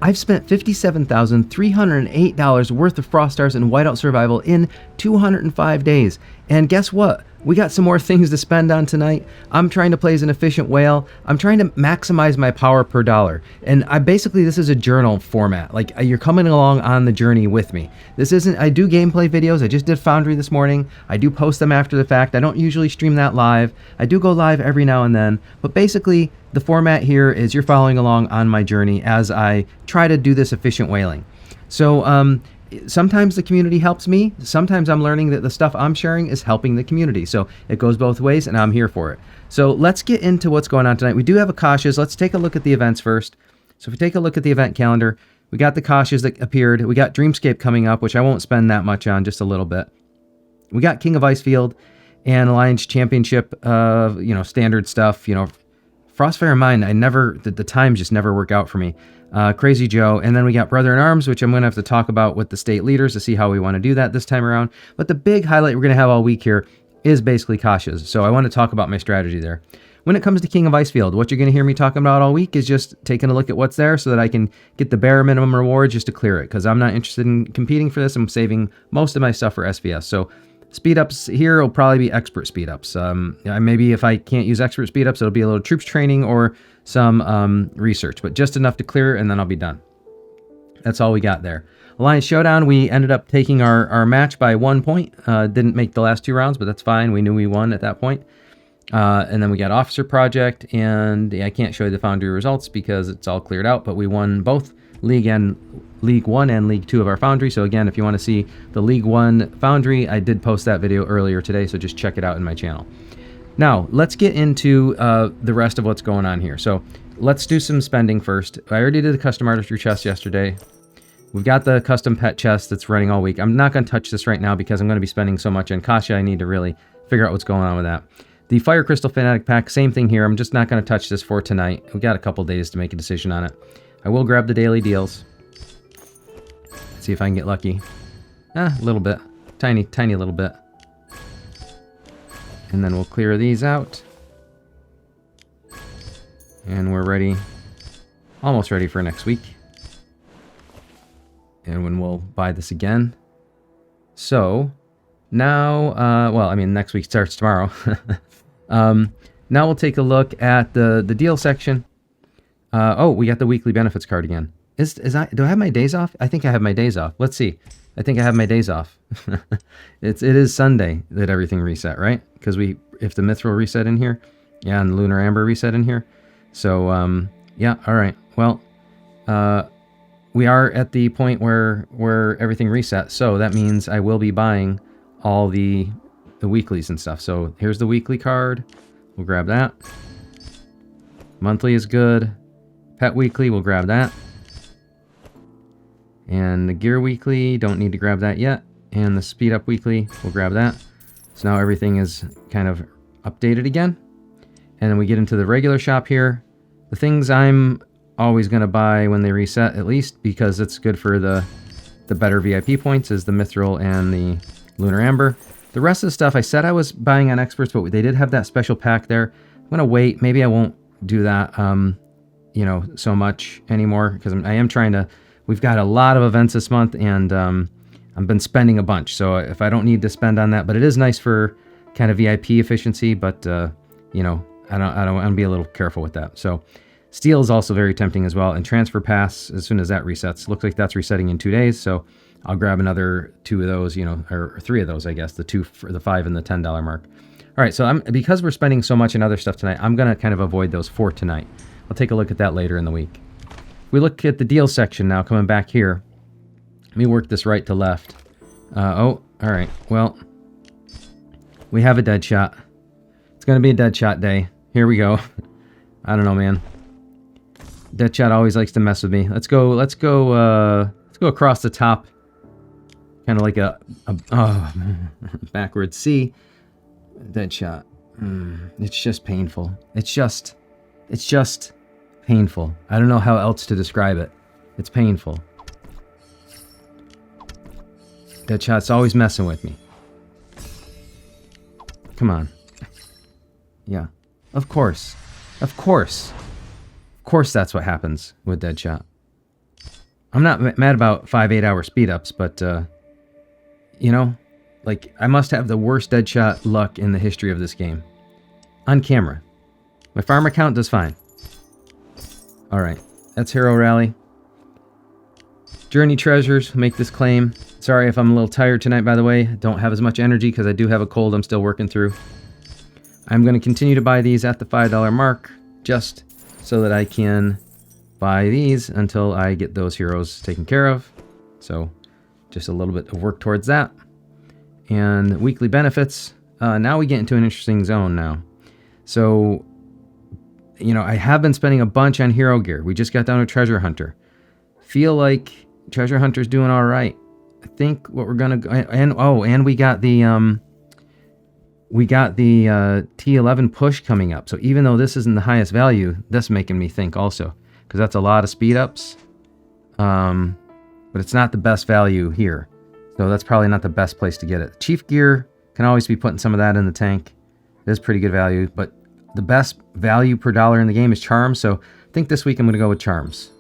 I've spent $57,308 worth of Frost Stars and Whiteout Survival in 205 days. And guess what? We got some more things to spend on tonight. I'm trying to play as an efficient whale. I'm trying to maximize my power per dollar. And this is a journal format. Like, you're coming along on the journey with me. This isn't, I do gameplay videos. I just did Foundry this morning. I do post them after the fact. I don't usually stream that live. I do go live every now and then. But basically, the format here is you're following along on my journey as I try to do this efficient whaling. So, sometimes the community helps me. Sometimes I'm learning that the stuff I'm sharing is helping the community. So it goes both ways, and I'm here for it. So let's get into what's going on tonight. We do have a Kasia's. Let's take a look at the events first. So if we take a look at the event calendar, we got the Kasia's that appeared. We got Dreamscape coming up, which I won't spend that much on, just a little bit. We got King of Icefield and Alliance Championship, standard stuff. Frostfire Mine, the times just never work out for me. Crazy Joe, and then we got Brother in Arms, which I'm going to have to talk about with the state leaders to see how we want to do that this time around. But the big highlight we're going to have all week here is basically Kasia's. So I want to talk about my strategy there. When it comes to King of Icefield, what you're going to hear me talking about all week is just taking a look at what's there so that I can get the bare minimum reward just to clear it, because I'm not interested in competing for this. I'm saving most of my stuff for SVS. So speed ups here will probably be expert speed ups. Maybe if I can't use expert speed ups, it'll be a little troops training or some research, but just enough to clear, and then I'll be done. That's all we got there. Alliance Showdown, we ended up taking our match by 1 point. Didn't make the last 2 rounds, but that's fine. We knew we won at that point. And then we got Officer Project, and I can't show you the Foundry results because it's all cleared out, but we won both League 1 and League 2 of our Foundry. So again, if you want to see the League 1 Foundry, I did post that video earlier today, so just check it out in my channel. Now, let's get into the rest of what's going on here. So let's do some spending first. I already did the custom artistry chest yesterday. We've got the custom pet chest that's running all week. I'm not going to touch this right now because I'm going to be spending so much on Kasia. I need to really figure out what's going on with that. The Fire Crystal Fanatic pack, same thing here. I'm just not going to touch this for tonight. We've got a couple days to make a decision on it. I will grab the daily deals. See if I can get lucky. A little bit. Tiny little bit. And then we'll clear these out. And we're ready. Almost ready for next week. And when we'll buy this again. So, now, next week starts tomorrow. Now we'll take a look at the deal section. We got the weekly benefits card again. Do I have my days off? I think I have my days off. Let's see. I think I have my days off. It is Sunday that everything reset, right? Because if the Mithril reset in here, yeah, and the Lunar Amber reset in here. So, yeah, all right. Well, we are at the point where everything resets. So that means I will be buying all the weeklies and stuff. So here's the weekly card. We'll grab that. Monthly is good. Pet weekly, we'll grab that. And the gear weekly, don't need to grab that yet. And the speed up weekly, we'll grab that. So now everything is kind of updated again. And then we get into the regular shop here. The things I'm always going to buy when they reset, at least, because it's good for the better VIP points, is the Mithril and the Lunar Amber. The rest of the stuff I said I was buying on experts, but they did have that special pack there. I'm going to wait. Maybe I won't do that, so much anymore, because I am trying to... We've got a lot of events this month, and I've been spending a bunch. So if I don't need to spend on that, but it is nice for kind of VIP efficiency. But I don't want to be a little careful with that. So Steel is also very tempting as well, and Transfer Pass as soon as that resets. Looks like that's resetting in 2 days. So I'll grab another 2 of those, or 3 of those, I guess. The 2 for the $5 and the $10 mark. All right. So because we're spending so much on other stuff tonight, I'm gonna kind of avoid those for tonight. I'll take a look at that later in the week. We look at the deal section now, coming back here. Let me work this right to left. All right. Well, we have a Deadshot. It's going to be a Deadshot day. Here we go. I don't know, man. Deadshot always likes to mess with me. Let's go across the top. Kind of like a backwards C. Deadshot. It's just painful. It's just painful. I don't know how else to describe it. It's painful. Deadshot's always messing with me. Come on. Yeah. Of course. Of course. Of course that's what happens with Deadshot. I'm not mad about 5-8 hour speed ups, but you know, like I must have the worst Deadshot luck in the history of this game. On camera. My farmer count does fine. Alright, that's Hero Rally. Journey Treasures, make this claim. Sorry if I'm a little tired tonight, by the way. Don't have as much energy because I do have a cold I'm still working through. I'm going to continue to buy these at the $5 mark, just so that I can buy these until I get those heroes taken care of. So, just a little bit of work towards that. And weekly benefits. Now we get into an interesting zone now. So, you know, I have been spending a bunch on hero gear. We just got down to Treasure Hunter. Feel like Treasure Hunter's doing all right. I think what we're gonna go, and we got the T11 push coming up. So even though this isn't the highest value, that's making me think also, because that's a lot of speed ups. But it's not the best value here, so that's probably not the best place to get it. Chief gear can always be putting some of that in the tank. It is pretty good value, but the best value per dollar in the game is charms. So I think this week I'm gonna go with charms.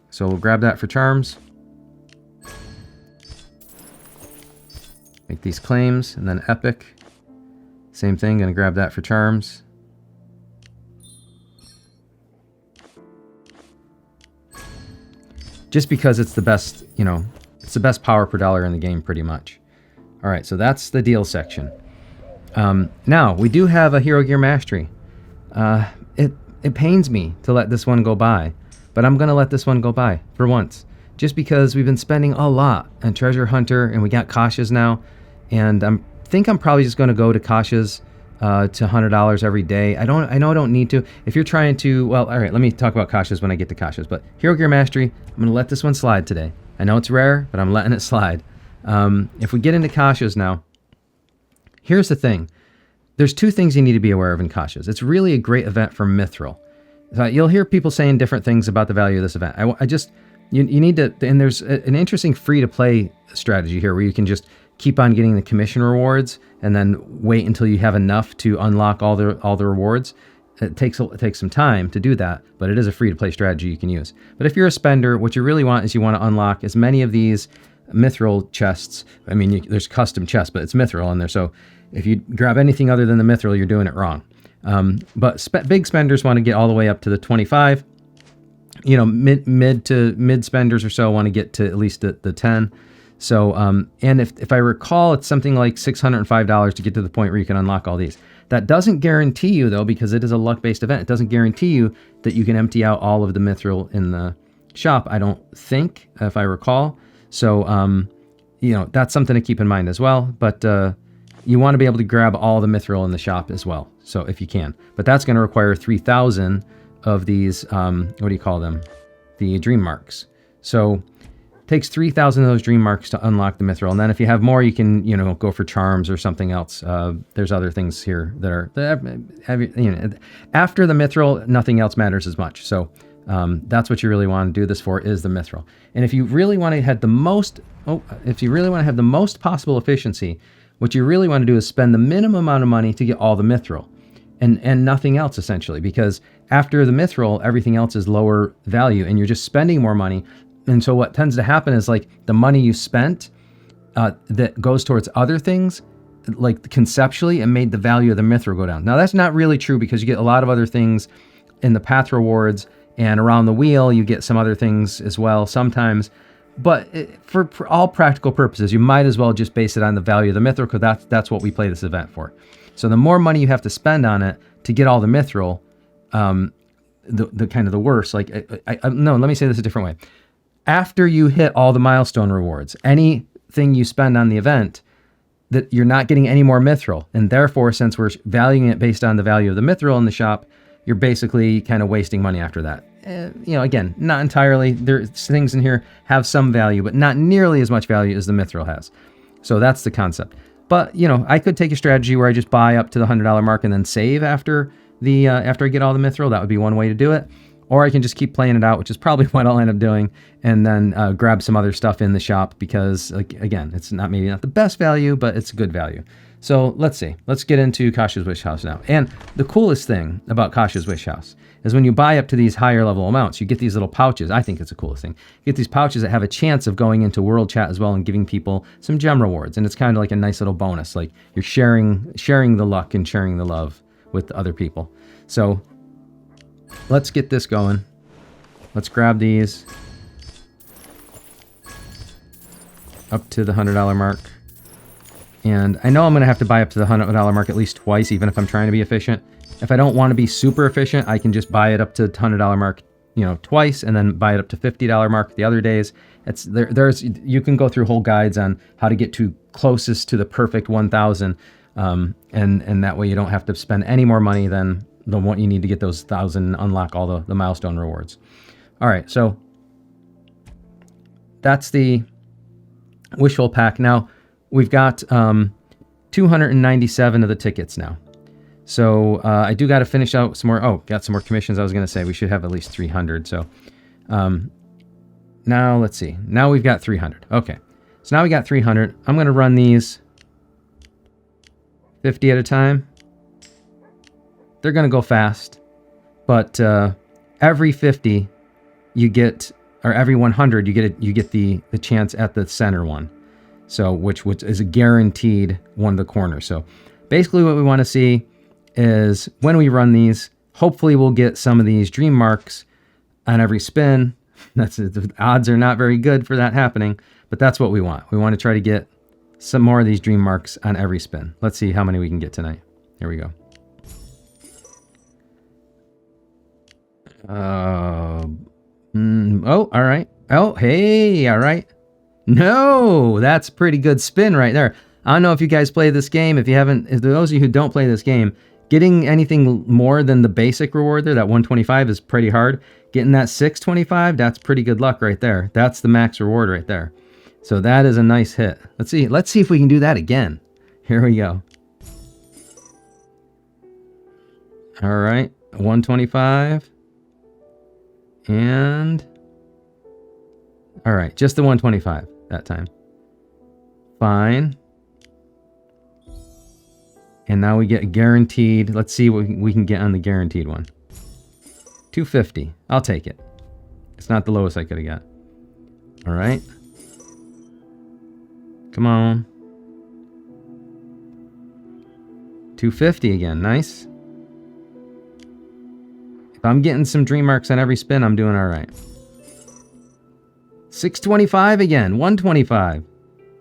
So we'll grab that for charms. Make these claims, and then epic. Same thing, gonna grab that for charms. Just because it's the best, you know, it's the best power per dollar in the game pretty much. All right, so that's the deal section. Now, we do have a Hero Gear Mastery. It pains me to let this one go by, but I'm gonna let this one go by for once. Just because we've been spending a lot on Treasure Hunter, and we got Kasia's now, and I think I'm probably just gonna go to Kasia's to $100 every day. I know I don't need to. If you're trying to, well, all right, let me talk about Kasia's when I get to Kasia's, but Hero Gear Mastery, I'm gonna let this one slide today. I know it's rare, but I'm letting it slide. If we get into Kasia's now, here's the thing. There's two things you need to be aware of in Kasia's. It's really a great event for Mithril. You'll hear people saying different things about the value of this event. You need to, and there's an interesting free-to-play strategy here where you can just keep on getting the commission rewards and then wait until you have enough to unlock all the rewards. It takes some time to do that, but it is a free-to-play strategy you can use. But if you're a spender, what you really want is you want to unlock as many of these Mithril chests. I mean, there's custom chests, but it's Mithril in there, so if you grab anything other than the Mithril, you're doing it wrong. But big spenders want to get all the way up to the 25. You know, mid spenders or so want to get to at least the 10. So, and if I recall, it's something like $605 to get to the point where you can unlock all these. That doesn't guarantee you, though, because it is a luck-based event. It doesn't guarantee you that you can empty out all of the Mithril in the shop, I don't think, if I recall. So, you know, that's something to keep in mind as well. But you want to be able to grab all the Mithril in the shop as well, so if you can. But that's going to require 3,000 of these, what do you call them? The dream marks. So it takes 3,000 of those dream marks to unlock the Mithril. And then if you have more, you can, you know, go for charms or something else. There's other things here that are, you know, after the Mithril, nothing else matters as much. So that's what you really want to do this for, is the Mithril. And if you really want to have the most, possible efficiency, what you really want to do is spend the minimum amount of money to get all the Mithril and nothing else, essentially, because after the Mithril, everything else is lower value and you're just spending more money. And so what tends to happen is, like, the money you spent that goes towards other things, like conceptually, it made the value of the Mithril go down. Now, that's not really true because you get a lot of other things in the path rewards, and around the wheel, you get some other things as well sometimes. But for all practical purposes, you might as well just base it on the value of the Mithril, because that's what we play this event for. So the more money you have to spend on it to get all the Mithril, the kind of the worse. Like, no, let me say this a different way. After you hit all the milestone rewards, anything you spend on the event, that you're not getting any more Mithril. And therefore, since we're valuing it based on the value of the Mithril in the shop, you're basically kind of wasting money after that. You know, again, not entirely. There's things in here have some value, but not nearly as much value as the Mithril has. So that's the concept. But, you know, I could take a strategy where I just buy up to the $100 mark and then save after I get all the Mithril. That would be one way to do it. Or I can just keep playing it out, which is probably what I'll end up doing, and then grab some other stuff in the shop because, like, again, it's maybe not the best value, but it's good value. So let's see. Let's get into Kasia's Wish House now. And the coolest thing about Kasia's Wish House is when you buy up to these higher level amounts, you get these little pouches. I think it's the coolest thing. You get these pouches that have a chance of going into world chat as well and giving people some gem rewards. And it's kind of like a nice little bonus. Like you're sharing the luck and sharing the love with other people. So let's get this going. Let's grab these up to the $100 mark. And I know I'm going to have to buy up to the $100 mark at least twice, even if I'm trying to be efficient. If I don't want to be super efficient, I can just buy it up to the $100 mark, you know, twice, and then buy it up to $50 mark the other days. It's you can go through whole guides on how to get to closest to the perfect 1,000, and that way you don't have to spend any more money than what you need to get those 1,000, unlock all the milestone rewards. All right, so that's the Wishful pack. Now we've got 297 of the tickets now. So I do got to finish out some more. Oh, got some more commissions. I was going to say we should have at least 300. So now let's see. Now we've got 300. Okay. So now we got 300. I'm going to run these 50 at a time. They're going to go fast. But every 50 you get, or every 100 you get the chance at the center one. So which is a guaranteed one of the corners. So basically what we want to see is when we run these, hopefully we'll get some of these dream marks on every spin. The odds are not very good for that happening, but that's what we want. We want to try to get some more of these dream marks on every spin. Let's see how many we can get tonight. Here we go. Oh, all right. Oh, hey, all right. No, that's a pretty good spin right there. I don't know if you guys play this game. If those of you who don't play this game, getting anything more than the basic reward there, that 125 is pretty hard. Getting that 625, that's pretty good luck right there. That's the max reward right there. So that is a nice hit. Let's see if we can do that again. Here we go. All right, 125. And all right, just the 125 that time. Fine. And now we get guaranteed. Let's see what we can get on the guaranteed one. 250. I'll take it. It's not the lowest I could have got. All right. Come on. 250 again. Nice. If I'm getting some dream marks on every spin, I'm doing all right. 625 again. 125.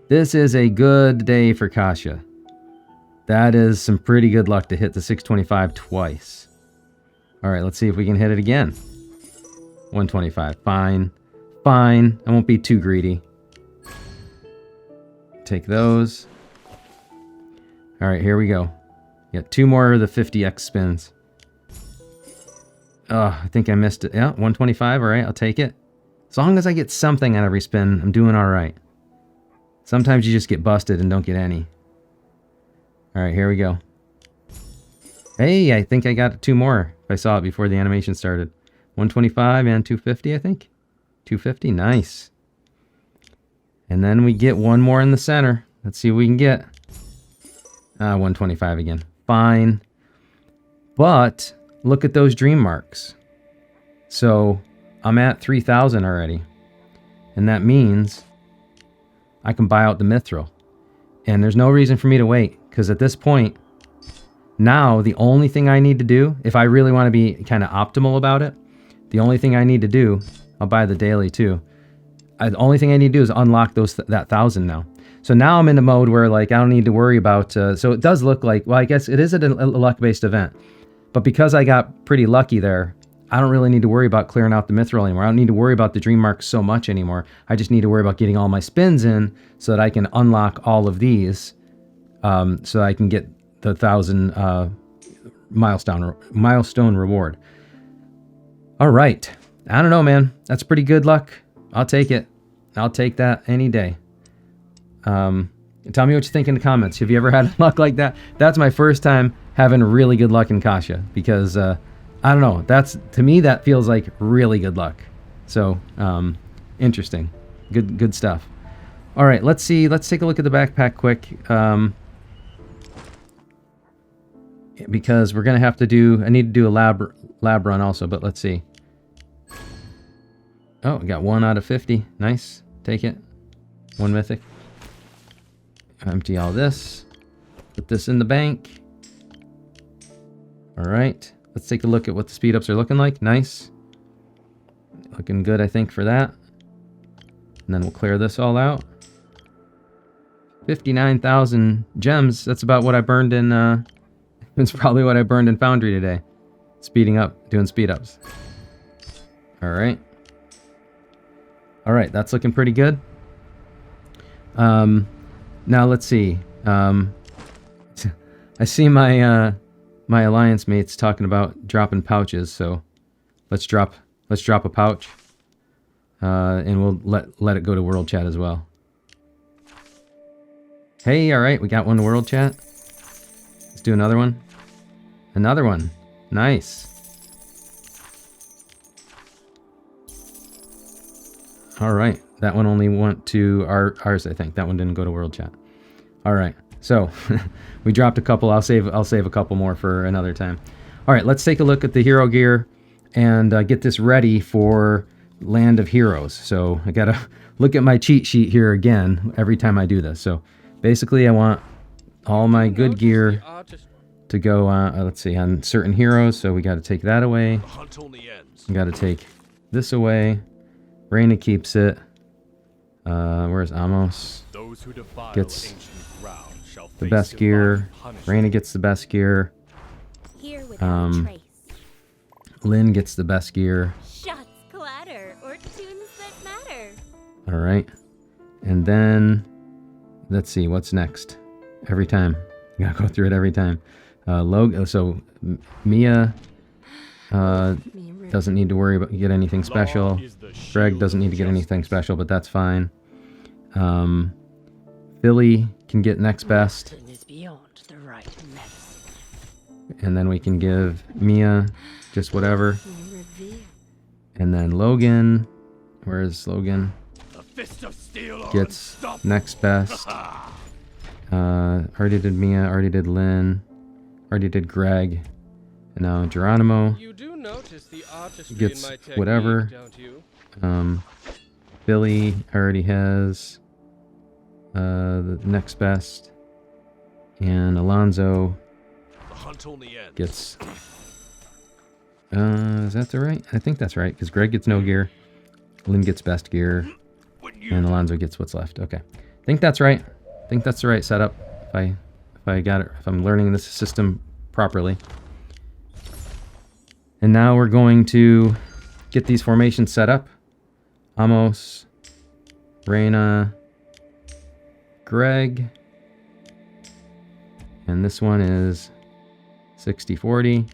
This is a good day for Kasia. That is some pretty good luck to hit the 625 twice. All right, let's see if we can hit it again. 125. Fine. Fine. I won't be too greedy. Take those. All right, here we go. Got two more of the 50x spins. Oh, I think I missed it. Yeah, 125. All right, I'll take it. As long as I get something on every spin, I'm doing all right. Sometimes you just get busted and don't get any. All right, here we go. Hey, I think I got two more. If I saw it before the animation started. 125 and 250, I think. 250, nice. And then we get one more in the center. Let's see what we can get. 125 again. Fine. But look at those dream marks. So I'm at 3,000 already. And that means I can buy out the Mithril. And there's no reason for me to wait. Because at this point, now the only thing I need to do, if I really want to be kind of optimal about it, the only thing I need to do, I'll buy the daily too. The only thing I need to do is unlock that 1,000 now. So now I'm in a mode where like I don't need to worry about, so it does look like, well, I guess it is a luck-based event. But because I got pretty lucky there, I don't really need to worry about clearing out the Mithril anymore. I don't need to worry about the dream marks so much anymore. I just need to worry about getting all my spins in so that I can unlock all of these. So I can get the 1,000 milestone reward. All right. I don't know, man. That's pretty good luck. I'll take it. I'll take that any day. Tell me what you think in the comments. Have you ever had luck like that? That's my first time having really good luck in Kasia because I don't know. To me that feels like really good luck. So interesting. Good stuff. All right. Let's see. Let's take a look at the backpack quick. because we're gonna have to do. I need to do a lab run also, but let's see. Oh, we got 1 out of 50. Nice. Take it. 1 mythic. Empty all this. Put this in the bank. All right. Let's take a look at what the speed ups are looking like. Nice. Looking good, I think, for that. And then we'll clear this all out. 59,000 gems. That's about what I burned in. It's probably what I burned in Foundry today. Speeding up, doing speed ups. All right. All right, that's looking pretty good. Now let's see. I see my my alliance mates talking about dropping pouches, so let's drop a pouch, and we'll let it go to world chat as well. Hey, all right, we got one to world chat. Let's do another one. Another one. Nice. All right, that one only went to ours, I think. That one didn't go to world chat. All right, so we dropped a couple. I'll save a couple more for another time. All right, let's take a look at the hero gear and get this ready for Land of Heroes. So I gotta look at my cheat sheet here again every time I do this. So basically, I want all my good gear to go let's see, on certain heroes. So we got to take that away. We got to take this away. Reyna keeps it. Where's Amos? Gets the best gear. Reyna gets the best gear. Lynn gets the best gear. Shots clatter or tunes that matter. All right. And then let's see what's next. Every time. You gotta go through it every time. So Mia doesn't need to worry about get anything special. Greg doesn't need to get anything special, but that's fine. Billy can get next best. And then we can give Mia just whatever. And then Logan, where's Logan? Gets next best. Already did Mia, already did Lynn, already did Greg. And now Geronimo gets whatever. Billy already has the next best. And Alonzo gets... is that the right? I think that's right, because Greg gets no gear. Lynn gets best gear. And Alonzo gets what's left. Okay. I think that's right. I think that's the right setup. If I got it, if I'm learning this system properly. And now we're going to get these formations set up. Amos, Reyna, Greg, and this one is 60-40.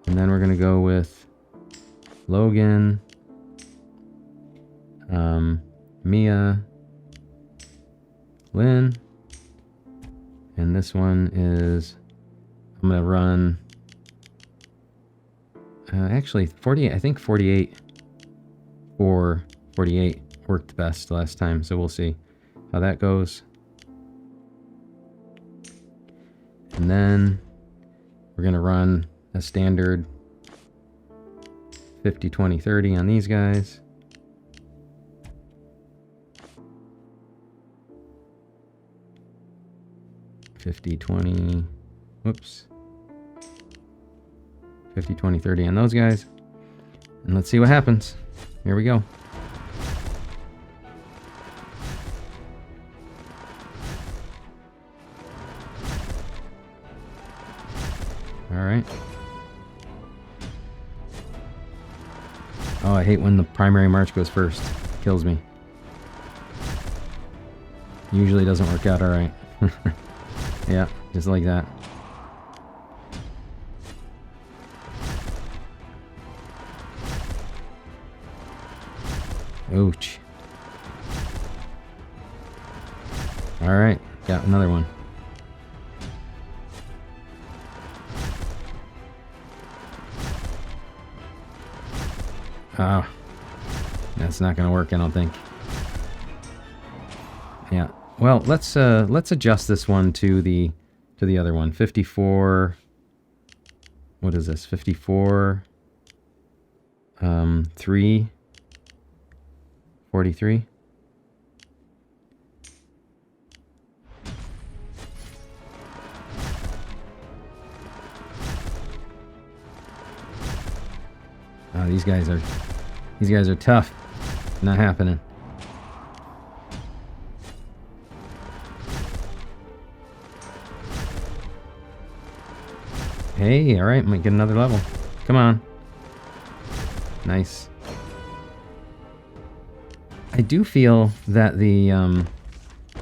And then we're going to go with Logan, Mia, Lynn, and this one is, I'm going to run, actually 48, I think 48 or 48 worked best last time, so we'll see how that goes. And then we're going to run a standard 50, 20, 30 on these guys. $50, $20, whoops. $50, $20, $30 on those guys. And let's see what happens. Here we go. All right. Oh, I hate when the primary march goes first. Kills me. Usually doesn't work out all right. Yeah, just like that. Ouch. All right, got another one. That's not going to work, I don't think. Yeah, Well, let's adjust this one to the other one. 54. What is this? 54. 3. 43. Oh, these guys are tough. Not happening. Hey, all right, might get another level. Come on. Nice. I do feel that the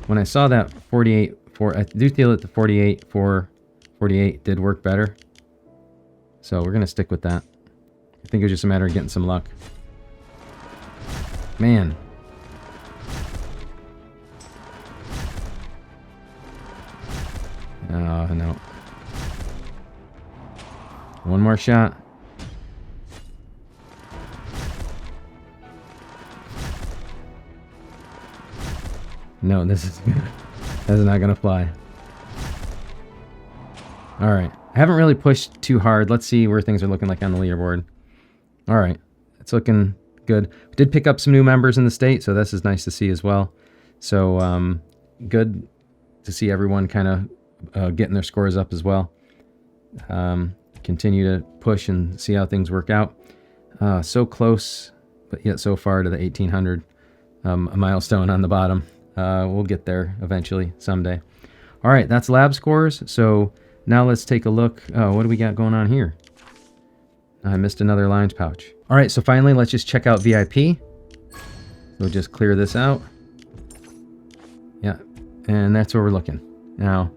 when I saw that 48 I do feel that the 48 48 did work better. So we're gonna stick with that. I think it was just a matter of getting some luck. Man. Oh, no. One more shot. No, this is not gonna fly. All right. I haven't really pushed too hard. Let's see where things are looking like on the leaderboard. All right. It's looking good. We did pick up some new members in the state, so this is nice to see as well. So good to see everyone kind of getting their scores up as well. Continue to push and see how things work out. So close, but yet so far to the 1800 a milestone on the bottom. We'll get there eventually, someday. All right, that's lab scores. So now let's take a look. What do we got going on here? I missed another lines pouch. All right, so finally, let's just check out VIP. So just clear this out. Yeah, and that's where we're looking. Now,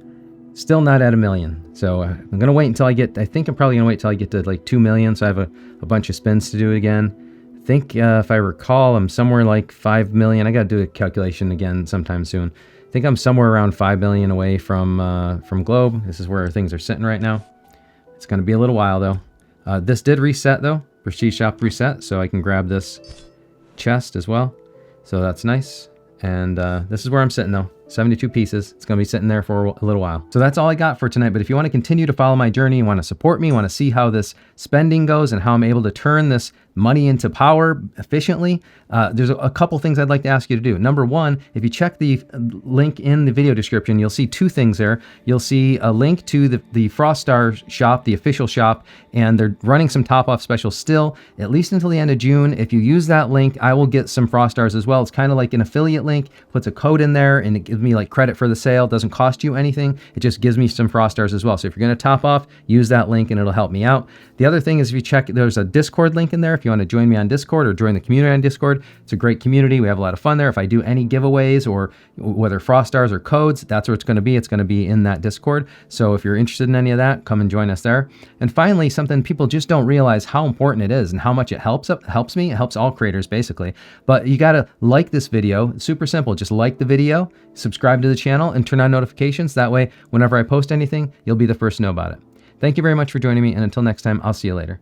still not at 1 million. So I'm going to wait until I get, I think I'm probably going to wait until I get to like 2 million. So I have a bunch of spins to do it again. I think if I recall, I'm somewhere like 5 million. I got to do a calculation again sometime soon. I think I'm somewhere around 5 million away from Globe. This is where things are sitting right now. It's going to be a little while though. This did reset though. Prestige Shop reset, so I can grab this chest as well. So that's nice. And this is where I'm sitting though. 72 pieces. It's going to be sitting there for a little while. So that's all I got for tonight. But if you want to continue to follow my journey, you want to support me, you want to see how this spending goes and how I'm able to turn this money into power efficiently, there's a couple things I'd like to ask you to do. Number one, if you check the link in the video description, you'll see two things there. You'll see a link to the Frost Star shop, the official shop, and they're running some top-off specials still, at least until the end of June. If you use that link, I will get some Frost Stars as well. It's kind of like an affiliate link, puts a code in there, and it gives me like credit for the sale. It doesn't cost you anything. It just gives me some Frost Stars as well. So if you're going to top off, use that link and it'll help me out. The other thing is if you check, there's a Discord link in there. If you want to join me on Discord or join the community on Discord, it's a great community. We have a lot of fun there. If I do any giveaways or whether Frost Stars or codes, that's where it's going to be. It's going to be in that Discord. So if you're interested in any of that, come and join us there. And finally, something people just don't realize how important it is and how much it helps me. It helps all creators basically. But you got to like this video. It's super simple. Just like the video, subscribe to the channel, and turn on notifications. That way, whenever I post anything, you'll be the first to know about it. Thank you very much for joining me. And until next time, I'll see you later.